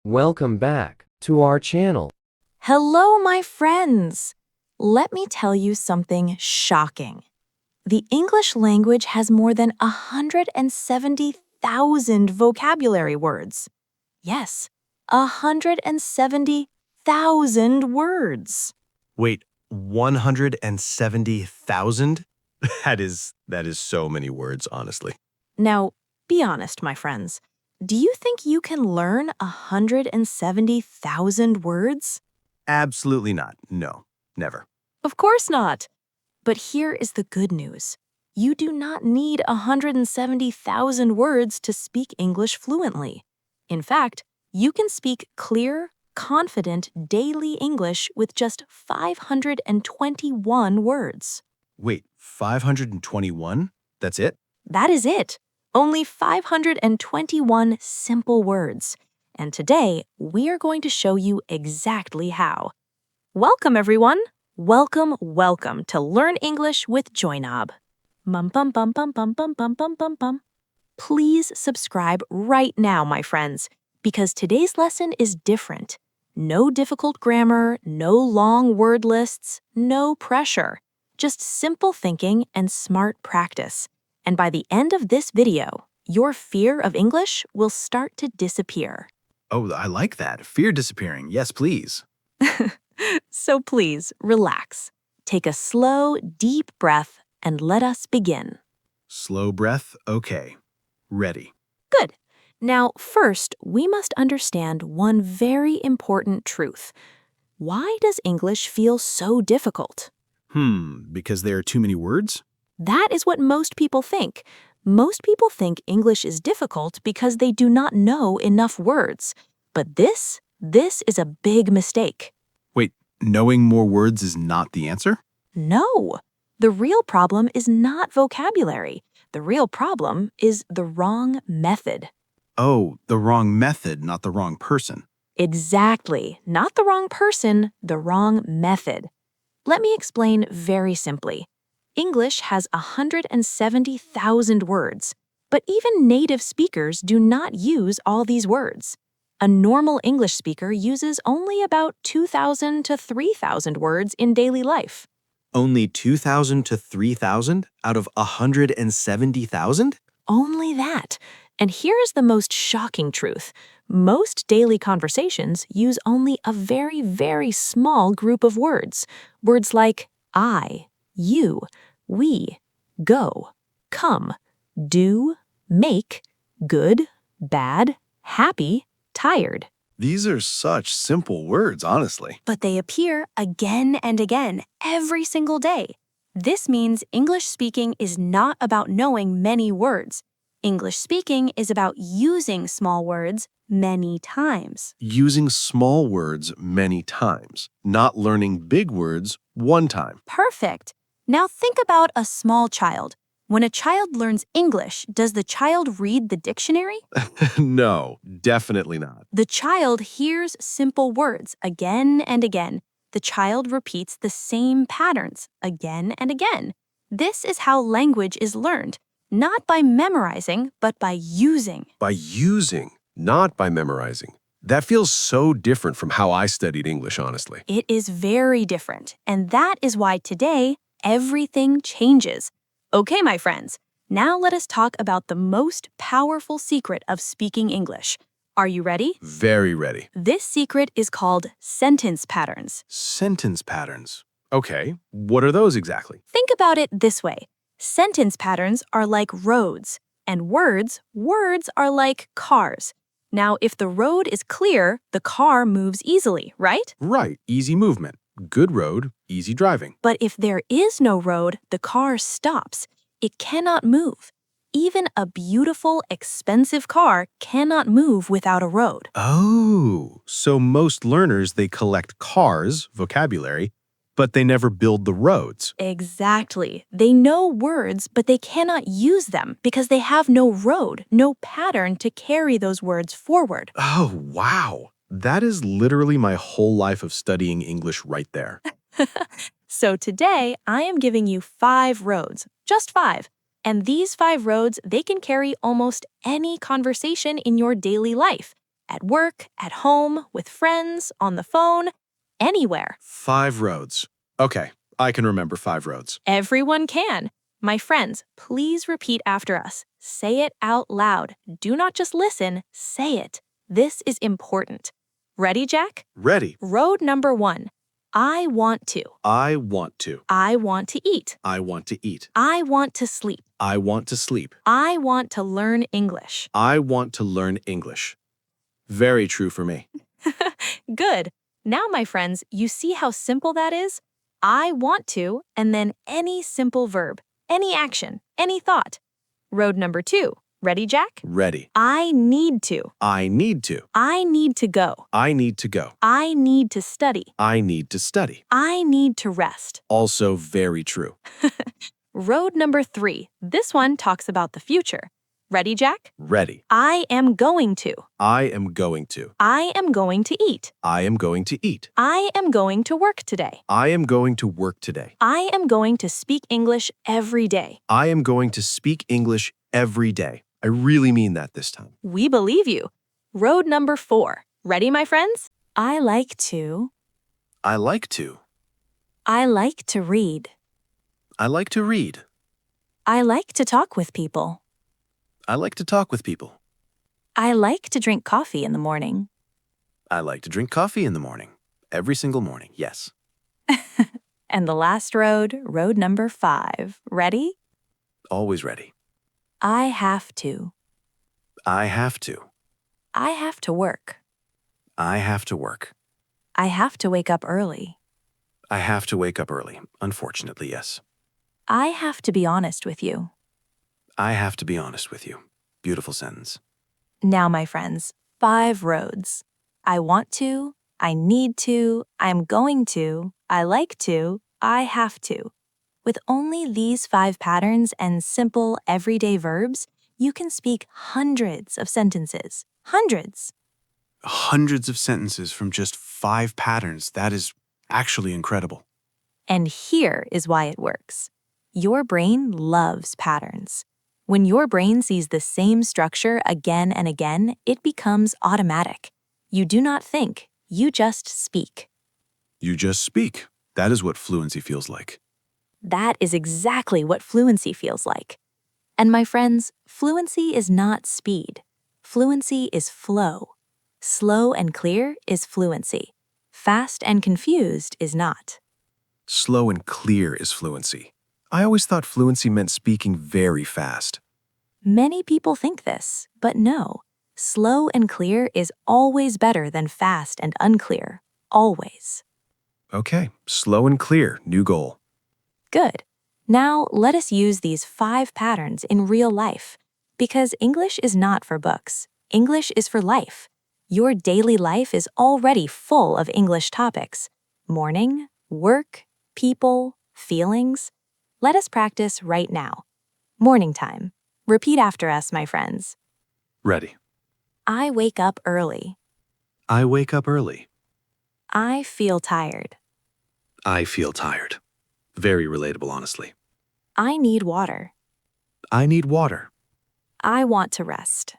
Welcome back to our channel. Hello, my friends! Let me tell you something shocking. The English language has more than 170,000 vocabulary words. Yes, 170,000 words. Wait, 170,000? That is so many words, honestly. Now, be honest, my friends. Do you think you can learn 170,000 words? Absolutely not. No, never. Of course not. But here is the good news. You do not need 170,000 words to speak English fluently. In fact, you can speak clear, confident daily English with just 521 words. Wait, 521? That's it? That is it. Only 521 simple words. And today, we are going to show you exactly how. Welcome, everyone. Welcome to Learn English with Joynob. Please subscribe right now, my friends, because today's lesson is different. No difficult grammar, no long word lists, no pressure. Just simple thinking and smart practice. And by the end of this video, your fear of English will start to disappear. Oh, I like that. Fear disappearing. Yes, please. So please, relax. Take a slow, deep breath and let us begin. Slow breath. Okay. Ready. Good. Now, first, we must understand one very important truth. Why does English feel so difficult? Because there are too many words? That is what most people think. Most people think English is difficult because they do not know enough words. But this is a big mistake. Wait, knowing more words is not the answer? No. The real problem is not vocabulary. The real problem is the wrong method. Oh, the wrong method, not the wrong person. Exactly. Not the wrong person, the wrong method. Let me explain very simply. English has 170,000 words, but even native speakers do not use all these words. A normal English speaker uses only about 2,000 to 3,000 words in daily life. Only 2,000 to 3,000 out of 170,000? Only that. And here is the most shocking truth. Most daily conversations use only a very, very small group of words. Words like I, you, we, go, come, do, make, good, bad, happy, tired. These are such simple words, honestly. But they appear again and again, every single day. This means English speaking is not about knowing many words. English speaking is about using small words many times. Using small words many times, not learning big words one time. Perfect. Now think about a small child. When a child learns English, does the child read the dictionary? No, definitely not. The child hears simple words again and again. The child repeats the same patterns again and again. This is how language is learned, not by memorizing, but by using. By using, not by memorizing. That feels so different from how I studied English, honestly. It is very different, and that is why today, everything changes. Okay, my friends, now let us talk about the most powerful secret of speaking English. Are you ready? Very ready. This secret is called sentence patterns. Sentence patterns. Okay, what are those exactly? Think about it this way. Sentence patterns are like roads, and words are like cars. Now, if the road is clear, the car moves easily, right? Right, easy movement. Good road, easy driving. But if there is no road, the car stops. It cannot move. Even a beautiful, expensive car cannot move without a road. Oh, so most learners, they collect cars, vocabulary, but they never build the roads. Exactly. They know words, but they cannot use them because they have no road, no pattern to carry those words forward. Oh, wow. That is literally my whole life of studying English right there. So today, I am giving you 5 roads, just 5. And these 5 roads, they can carry almost any conversation in your daily life. At work, at home, with friends, on the phone, anywhere. 5 roads. Okay, I can remember 5 roads. Everyone can. My friends, please repeat after us. Say it out loud. Do not just listen, say it. This is important. Ready, Jack? Ready. Road number 1. I want to. I want to. I want to eat. I want to eat. I want to sleep. I want to sleep. I want to learn English. I want to learn English. Very true for me. Good. Now, my friends, you see how simple that is? I want to, and then any simple verb, any action, any thought. Road number 2. Ready, Jack? Ready. I need to. I need to. I need to go. I need to go. I need to study. I need to study. I need to rest. Also very true. Road number 3. This one talks about the future. Ready, Jack? Ready. I am going to. I am going to. I am going to eat. I am going to eat. I am going to work today. I am going to work today. I am going to speak English every day. I am going to speak English every day. I really mean that this time. We believe you. Road number 4. Ready, my friends? I like to. I like to. I like to read. I like to read. I like to talk with people. I like to talk with people. I like to drink coffee in the morning. I like to drink coffee in the morning. Every single morning, yes. And the last road, road number 5. Ready? Always ready. I have to. I have to. I have to work. I have to work. I have to wake up early. I have to wake up early. Unfortunately, yes. I have to be honest with you. I have to be honest with you. Beautiful sentence. Now, my friends, 5 roads. I want to, I need to, I'm going to, I like to, I have to. With only these 5 patterns and simple everyday verbs, you can speak hundreds of sentences. Hundreds. Hundreds of sentences from just 5 patterns. That is actually incredible. And here is why it works. Your brain loves patterns. When your brain sees the same structure again and again, it becomes automatic. You do not think, you just speak. You just speak. That is what fluency feels like. That is exactly what fluency feels like. And my friends, fluency is not speed. Fluency is flow. Slow and clear is fluency. Fast and confused is not. Slow and clear is fluency. I always thought fluency meant speaking very fast. Many people think this, but no. Slow and clear is always better than fast and unclear. Always. Okay, slow and clear, new goal. Good. Now, let us use these 5 patterns in real life. Because English is not for books. English is for life. Your daily life is already full of English topics. Morning, work, people, feelings. Let us practice right now. Morning time. Repeat after us, my friends. Ready. I wake up early. I wake up early. I feel tired. I feel tired. Very relatable, honestly. I need water. I need water. I want to rest.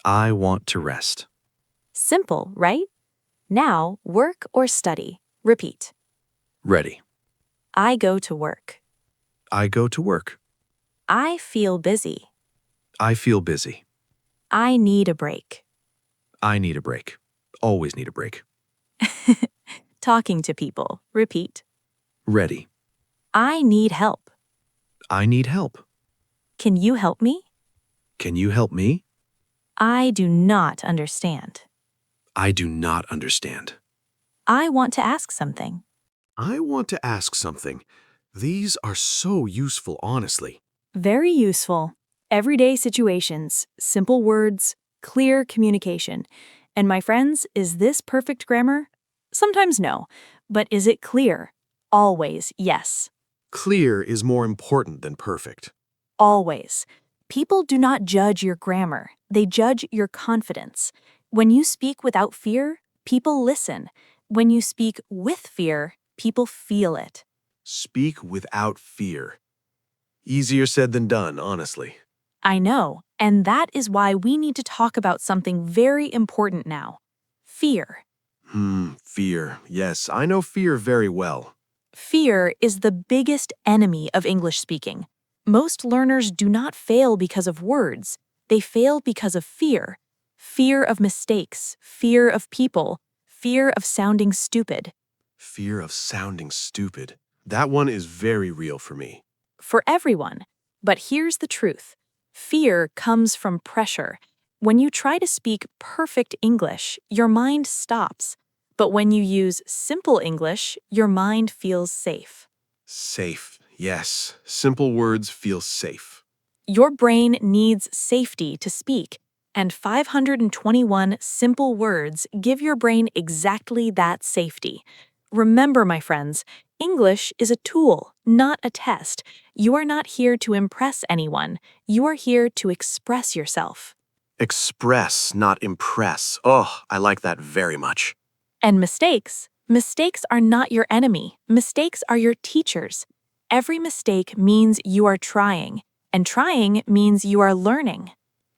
I want to rest. Simple, right? Now, work or study. Repeat. Ready. I go to work. I go to work. I feel busy. I feel busy. I need a break. I need a break. Always need a break. Talking to people. Repeat. Ready. I need help. I need help. Can you help me? Can you help me? I do not understand. I do not understand. I want to ask something. I want to ask something. These are so useful, honestly. Very useful. Everyday situations, simple words, clear communication. And my friends, is this perfect grammar? Sometimes no. But is it clear? Always yes. Clear is more important than perfect. Always. People do not judge your grammar. They judge your confidence. When you speak without fear, people listen. When you speak with fear, people feel it. Speak without fear. Easier said than done, honestly. I know, And that is why we need to talk about something very important now. Fear. Fear. Yes, I know fear very well. Fear is the biggest enemy of English speaking. Most learners do not fail because of words. They fail because of fear. Fear of mistakes, fear of people, fear of sounding stupid. Fear of sounding stupid. That one is very real for me. For everyone. But here's the truth. Fear comes from pressure. When you try to speak perfect English, your mind stops. But when you use simple English, your mind feels safe. Safe. Yes, simple words feel safe. Your brain needs safety to speak, and 521 simple words give your brain exactly that safety. Remember, my friends, English is a tool, not a test. You are not here to impress anyone. You are here to express yourself. Express, not impress. Oh, I like that very much. And mistakes. Mistakes are not your enemy. Mistakes are your teachers. Every mistake means you are trying, and trying means you are learning.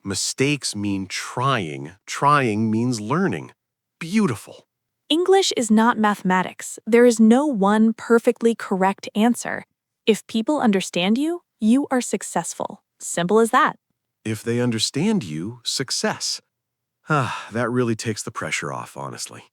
Mistakes mean trying. Trying means learning. Beautiful. English is not mathematics. There is no one perfectly correct answer. If people understand you, you are successful. Simple as that. If they understand you, success. That really takes the pressure off, honestly.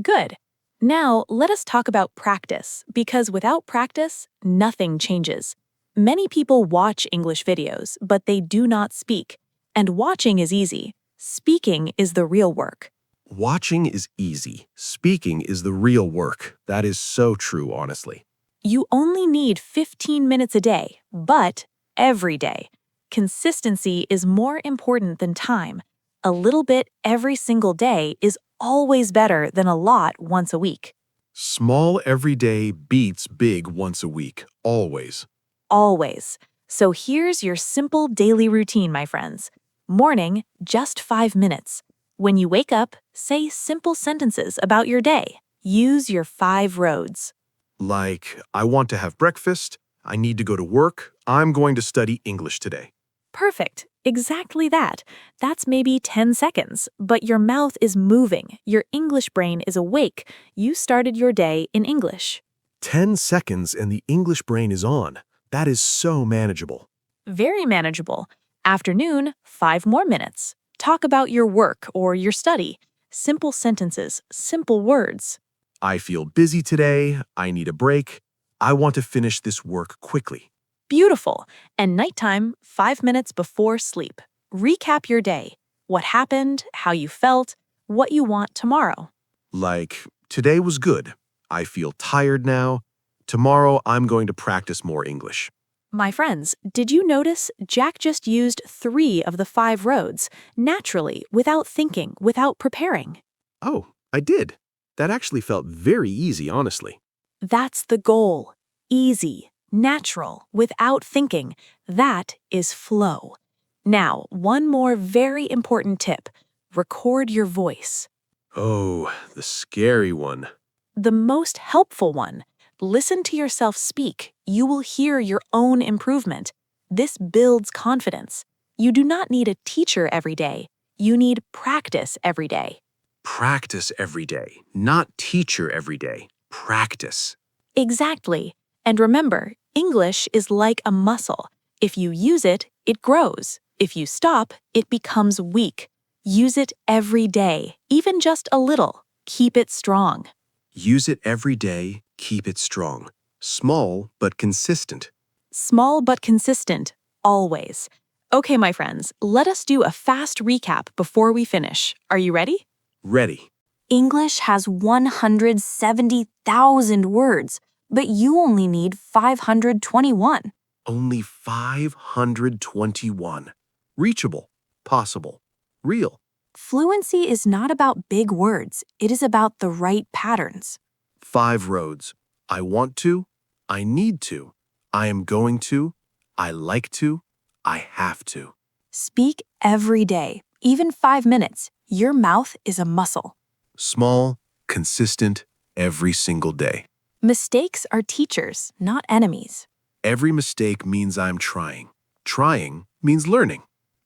Good. Now, let us talk about practice, because without practice, nothing changes. Many people watch English videos, but they do not speak. And watching is easy. Speaking is the real work. Watching is easy. Speaking is the real work. That is so true, honestly. You only need 15 minutes a day, but every day. Consistency is more important than time. A little bit every single day is always better than a lot once a week. Small every day beats big once a week. Always. Always. So here's your simple daily routine, my friends. Morning, just 5 minutes. When you wake up, say simple sentences about your day. Use your 5 roads. Like, I want to have breakfast. I need to go to work. I'm going to study English today. Perfect. Exactly that. That's maybe 10 seconds, but your mouth is moving. Your English brain is awake. You started your day in English. 10 seconds and the English brain is on. That is so manageable. Very manageable. Afternoon, 5 more minutes. Talk about your work or your study. Simple sentences, simple words. I feel busy today. I need a break. I want to finish this work quickly. Beautiful. And nighttime, 5 minutes before sleep. Recap your day. What happened, how you felt, what you want tomorrow. Like, today was good. I feel tired now. Tomorrow, I'm going to practice more English. My friends, did you notice Jack just used 3 of the 5 roads, naturally, without thinking, without preparing? Oh, I did. That actually felt very easy, honestly. That's the goal. Easy, natural, without thinking. That is flow. Now, one more very important tip. Record your voice. Oh, the scary one. The most helpful one. Listen to yourself speak. You will hear your own improvement. This builds confidence. You do not need a teacher every day. You need practice every day. Practice every day, not teacher every day. Practice. Exactly. And remember, English is like a muscle. If you use it, it grows. If you stop, it becomes weak. Use it every day, even just a little. Keep it strong. Use it every day, keep it strong. Small but consistent. Small but consistent, always. Okay, my friends, let us do a fast recap before we finish. Are you ready? Ready. English has 170,000 words, but you only need 521. Only 521. Reachable. Possible. Real. Fluency is not about big words, it is about the right patterns. 5 roads. I want to. I need to. I am going to. I like to. I have to. Speak every day, even 5 minutes. Your mouth is a muscle. Small, consistent, every single day. Mistakes are teachers, not enemies. Every mistake means I'm trying. Trying means learning.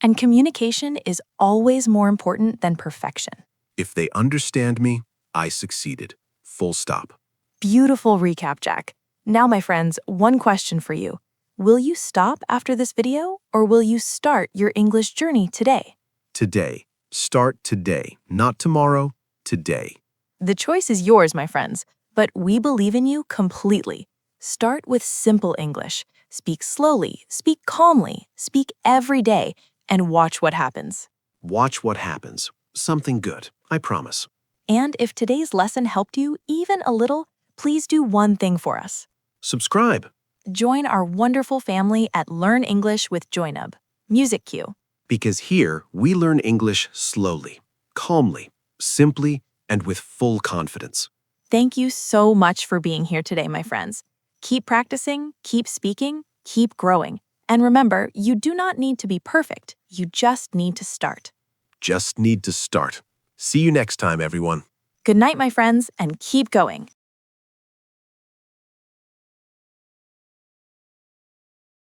And communication is always more important than perfection. If they understand me, I succeeded. Full stop. Beautiful recap, Jack. Now, my friends, one question for you. Will you stop after this video, or will you start your English journey today? Today. Start today. Not tomorrow. Today. The choice is yours, my friends, but we believe in you completely. Start with simple English. Speak slowly, speak calmly, speak every day, and watch what happens. Watch what happens. Something good. I promise. And if today's lesson helped you even a little, please do one thing for us. Subscribe. Join our wonderful family at Learn English with Joynob. Music cue. Because here we learn English slowly, calmly, simply, and with full confidence. Thank you so much for being here today, my friends. Keep practicing, keep speaking, keep growing. And remember, you do not need to be perfect. You just need to start. Just need to start. See you next time, everyone. Good night, my friends, and keep going.